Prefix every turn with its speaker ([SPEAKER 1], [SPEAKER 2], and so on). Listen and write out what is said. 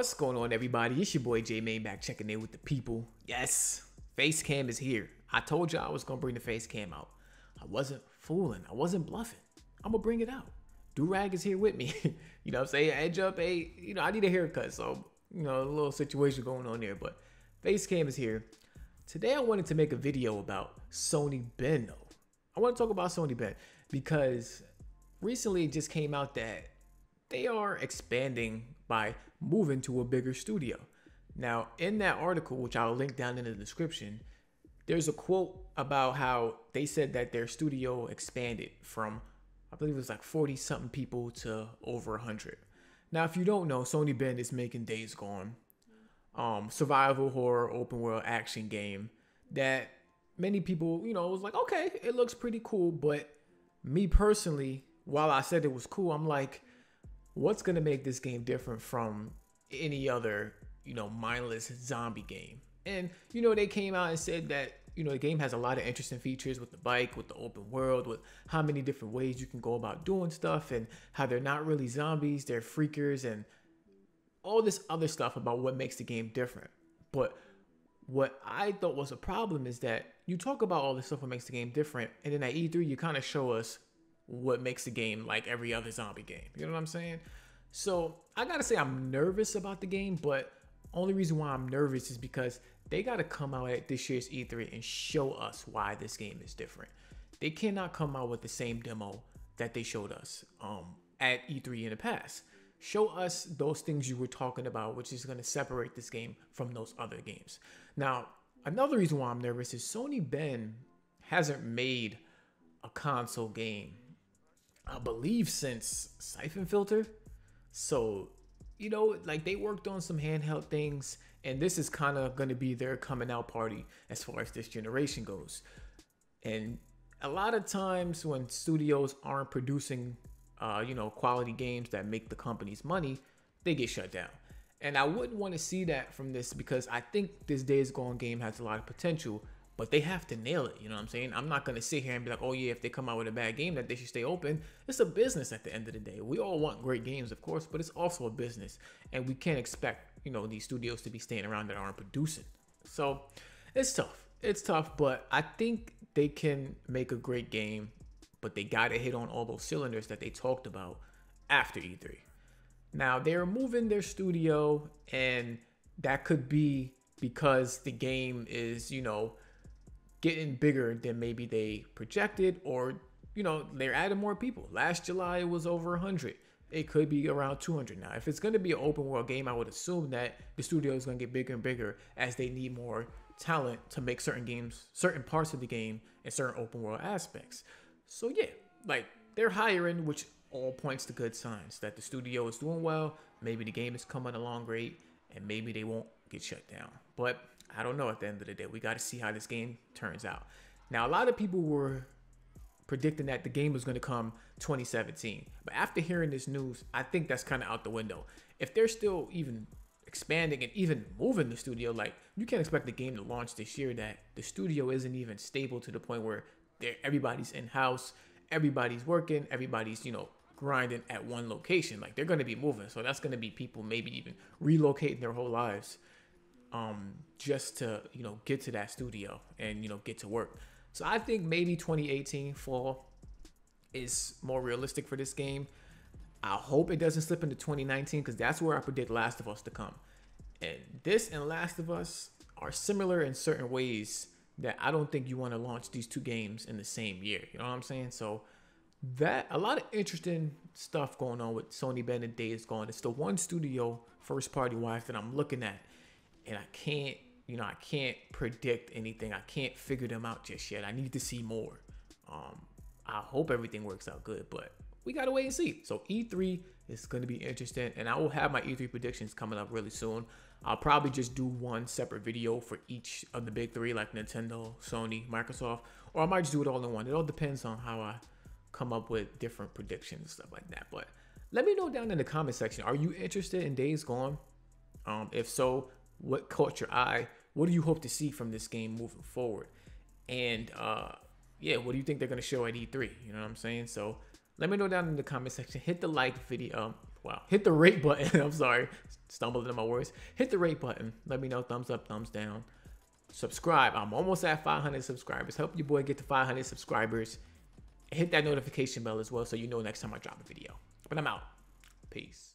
[SPEAKER 1] What's going on, everybody? It's your boy J-Main back checking in with the people. Yes, FaceCam is here. I told you I was gonna bring the FaceCam out. I wasn't fooling. I wasn't bluffing. I'm gonna bring it out. Durag is here with me. You know what I'm saying? Edge up, I need a haircut, so a little situation going on there. But FaceCam is here. Today I wanted to make a video about Sony Bend though. I want to talk about Sony Bend because recently it just came out that they are expanding by moving to a bigger studio. Now, in that article, which I'll link down in the description, there's a quote about how they said that their studio expanded from, I believe it was like 40 something people to over 100. Now, if you don't know, Sony Bend is making Days Gone, survival horror open world action game that many people, was like, okay, it looks pretty cool. But me personally, while I said it was cool, I'm like, what's going to make this game different from any other, mindless zombie game? And, they came out and said that, the game has a lot of interesting features with the bike, with the open world, with how many different ways you can go about doing stuff, and how they're not really zombies, they're freakers, and all this other stuff about what makes the game different. But what I thought was a problem is that you talk about all this stuff what makes the game different, and then at E3 you kind of show us what makes the game like every other zombie game. You know what I'm saying? So I gotta say I'm nervous about the game, but only reason why I'm nervous is because they gotta come out at this year's E3 and show us why this game is different. They cannot come out with the same demo that they showed us at E3 in the past. Show us those things you were talking about, which is gonna separate this game from those other games. Now, another reason why I'm nervous is Sony Bend hasn't made a console game, I believe, since Siphon Filter. So, like they worked on some handheld things, and this is kind of going to be their coming out party as far as this generation goes. And a lot of times when studios aren't producing, quality games that make the companies money, they get shut down. And I wouldn't want to see that from this because I think this Days Gone game has a lot of potential, but they have to nail it. You know what I'm saying? I'm not going to sit here and be like, oh yeah, if they come out with a bad game that they should stay open. It's a business at the end of the day. We all want great games, of course, but it's also a business. And we can't expect, these studios to be staying around that aren't producing. So it's tough. It's tough, but I think they can make a great game, but they got to hit on all those cylinders that they talked about after E3. Now, they're moving their studio, and that could be because the game is, getting bigger than maybe they projected, or they're adding more people. Last July it was over 100. It could be around 200 now. If it's going to be an open world game, I would assume that the studio is going to get bigger and bigger as they need more talent to make certain games, certain parts of the game, and certain open world aspects. So yeah, like they're hiring, which all points to good signs that the studio is doing well. Maybe the game is coming along great, and maybe they won't get shut down. But I don't know. At the end of the day, we got to see how this game turns out. Now, a lot of people were predicting that the game was going to come 2017. But after hearing this news, I think that's kind of out the window. If they're still even expanding and even moving the studio, like you can't expect the game to launch this year that the studio isn't even stable to the point where everybody's in-house, everybody's working, everybody's, grinding at one location. Like they're going to be moving. So that's going to be people maybe even relocating their whole lives just to, get to that studio and, get to work. So I think maybe 2018 fall is more realistic for this game. I hope it doesn't slip into 2019 because that's where I predict Last of Us to come. And this and Last of Us are similar in certain ways that I don't think you want to launch these two games in the same year. You know what I'm saying? So that a lot of interesting stuff going on with Sony Bend and Days Gone. It's the one studio first party wise that I'm looking at. And I can't, I can't predict anything. I can't figure them out just yet. I need to see more. I hope everything works out good, but we got to wait and see. So E3 is going to be interesting, and I will have my E3 predictions coming up really soon. I'll probably just do one separate video for each of the big three, like Nintendo, Sony, Microsoft, or I might just do it all in one. It all depends on how I come up with different predictions and stuff like that. But let me know down in the comment section. Are you interested in Days Gone? If so, what caught your eye? What do you hope to see from this game moving forward? And yeah, what do you think they're going to show at E3? You know what I'm saying? So Let me know down in the comment section. Hit the like video. Hit the rate button. I'm sorry, stumbling in my words. Hit the rate button. Let me know thumbs up, thumbs down. Subscribe. I'm almost at 500 subscribers. Help your boy get to 500 subscribers. Hit that notification bell as well so you know next time I drop a video. But I'm out. Peace.